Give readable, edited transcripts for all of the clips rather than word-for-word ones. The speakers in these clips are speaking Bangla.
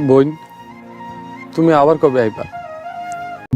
বোন, তুমি আবার কবে আইবা?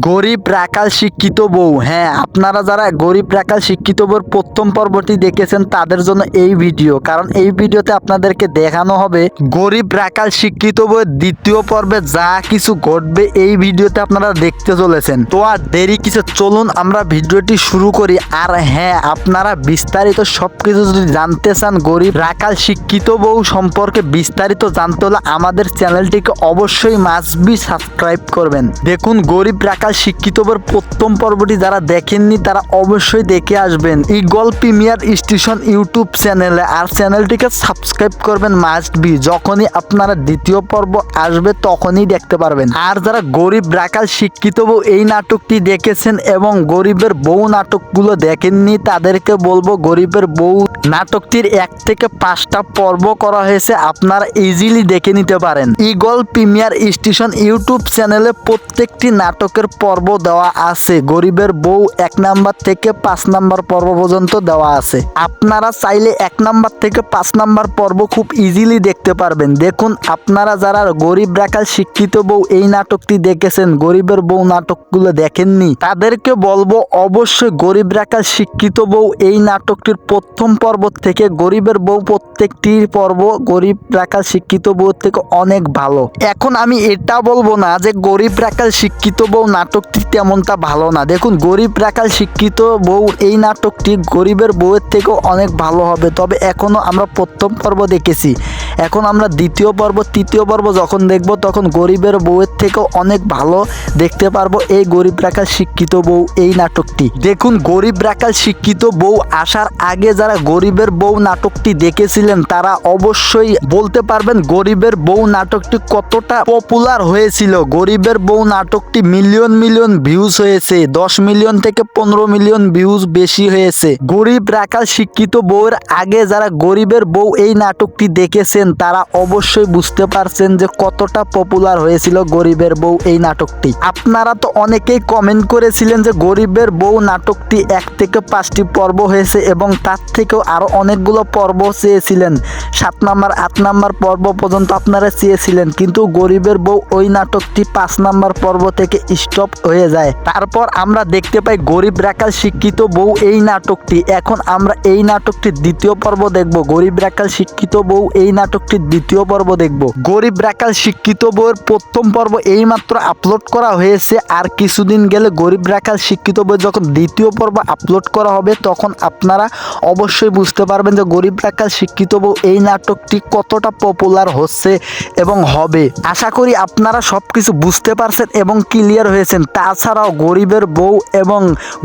গরিব রাখাল শিক্ষিত বউ। হ্যাঁ, আপনারা যারা গরিব রাখাল শিক্ষিত বউর প্রথম পর্বটি দেখেছেন তাদের জন্য এই ভিডিও, কারণ এই ভিডিওতে আপনাদেরকে দেখানো হবে গরিব রাখাল শিক্ষিত বউয়ের দ্বিতীয় পর্বে যা কিছু ঘটবে এই ভিডিওতে আপনারা দেখতে চলেছেন। তো আর দেরি কিছু, চলুন আমরা ভিডিওটি শুরু করি। আর হ্যাঁ, আপনারা বিস্তারিত সবকিছু যদি জানতে চান গরিব রাখাল শিক্ষিত বউ সম্পর্কে বিস্তারিত জানতে হলে আমাদের চ্যানেলটিকে অবশ্যই মাস্ট বি সাবস্ক্রাইব করবেন। দেখুন, গরিব রাখাল শিক্ষিত বউয়ের প্রথম পর্বটি যারা দেখেননি তারা অবশ্যই দেখে আসবেন ঈগল প্রিমিয়ার স্টেশন ইউটিউব চ্যানেলে, আর চ্যানেলটিকে সাবস্ক্রাইব করবেন মাস্ট বি। যখনই আপনারা দ্বিতীয় পর্ব আসবে তখনই দেখতে পারবেন। আর যারা গরিব রাখাল শিক্ষিত বউ এই নাটকটি দেখেছেন এবং গরিবের বউ নাটকগুলো দেখেননি তাদেরকে বলবো, গরিবের বউ নাটকটির 1 থেকে 5টা পর্ব করা হয়েছে, আপনারা ইজিলি দেখে নিতে পারেন। ঈগল প্রিমিয়ার স্টেশন ইউটিউব চ্যানেলে প্রত্যেকটি নাটকের পর্ব দেওয়া আছে। গরিবের বউ 1 নাম্বার থেকে 5 নাম্বার পর্ব পর্যন্ত দেওয়া আছে। আপনারা চাইলে 1 নাম্বার থেকে 5 নাম্বার পর্ব খুব ইজিলি দেখতে পারবেন। দেখুন, আপনারা যারা গরিব রাখাল শিক্ষিত বউ এই নাটকটি দেখেছেন, গরিবের বউ নাটকগুলো দেখেননি তাদেরকে বলবো অবশ্যই গরিব রাখাল শিক্ষিত বউ এই নাটকটির প্রথম পর্ব থেকে গরিবের বউ প্রত্যেকটি পর্ব গরিব রাখাল শিক্ষিত বউ থেকে অনেক ভালো। এখন আমি এটা বলবো না যে গরিব রাখাল শিক্ষিত বউ নাটকটি তেমনটা ভালো না। দেখুন, গরিব রাখাল শিক্ষিত বউ এই নাটকটি গরিবের বউয়ের থেকেও অনেক ভালো হবে। তবে এখনো আমরা প্রথম পর্ব দেখেছি, এখন আমরা দ্বিতীয় পর্ব তৃতীয় পর্ব যখন দেখব তখন গরিবের বউয়ের থেকেও অনেক ভালো দেখতে পারবো এই গরিব রাখাল শিক্ষিত বউ এই নাটকটি। দেখুন, গরিব রাখাল শিক্ষিত বউ আসার আগে যারা গরিবের বউ নাটকটি দেখেছিলেন তারা অবশ্যই বলতে পারবেন গরিবের বউ নাটকটি কতটা পপুলার হয়েছিল। গরিবের বউ নাটকটি মিলিয়ন মিলিয়ন ভিউজ হয়েছে, 10 মিলিয়ন থেকে 15 মিলিয়ন ভিউজ বেশি হয়েছে। গরিব রাখাল শিক্ষিত বউয়ের আগে যারা গরিবের বউ এই নাটকটি দেখেছেন তারা অবশ্যই বুঝতে পারছেন যে কতটা পপুলার হয়েছিল গরিবের বউ এই নাটকটি। আপনারা তো অনেকেই কমেন্ট করেছিলেন যে গরিবের বউ নাটকটি 1 থেকে 5টি পর্ব হয়েছে এবং তার থেকেও আরো অনেকগুলো পর্ব চেয়েছিলেন, 7 নাম্বার 8 নাম্বার পর্ব পর্যন্ত আপনারা চেয়েছিলেন, কিন্তু গরিবের বউ ওই নাটকটি 5 নাম্বার পর্ব থেকে স্টপ হয়ে যায়। তারপর আমরা দেখতে পাই গরিব রাখাল শিক্ষিত বউ এই নাটকটি। এখন আমরা এই নাটকটির দ্বিতীয় পর্ব দেখব। গরিব রাখাল শিক্ষিত বউ এই নাটকটির দ্বিতীয় পর্ব দেখব। গরিব রাখাল শিক্ষিত বউয়ের প্রথম পর্ব এইমাত্র আপলোড করা হয়েছে, আর কিছুদিন গেলে গরিব রাখাল শিক্ষিত বউ যখন দ্বিতীয় পর্ব আপলোড করা হবে তখন আপনারা অবশ্যই বুঝতে পারবেন যে গরিব রাখাল শিক্ষিত বউ এই নাটকটি কতটা পপুলার হচ্ছে এবং হবে। আশা করি আপনারা সবকিছু বুঝতে পারছেন এবং ক্লিয়ার হয়েছেন। তাছাড়াও গরিবের বউ এবং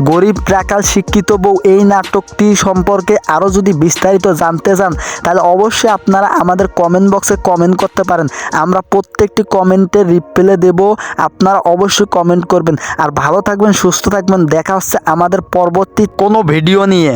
গরিব রাখাল শিক্ষিত বউ এই নাটকটি সম্পর্কে আরও যদি বিস্তারিত জানতে চান তাহলে অবশ্যই আপনারা আমাদের কমেন্ট বক্সে কমেন্ট করতে পারেন, আমরা প্রত্যেকটি কমেন্টের রিপ্লাই দেব। আপনারা অবশ্যই কমেন্ট করবেন। আর ভালো থাকবেন, সুস্থ থাকবেন, দেখা হচ্ছে আমাদের পরবর্তী কোনো ভিডিও নিয়ে।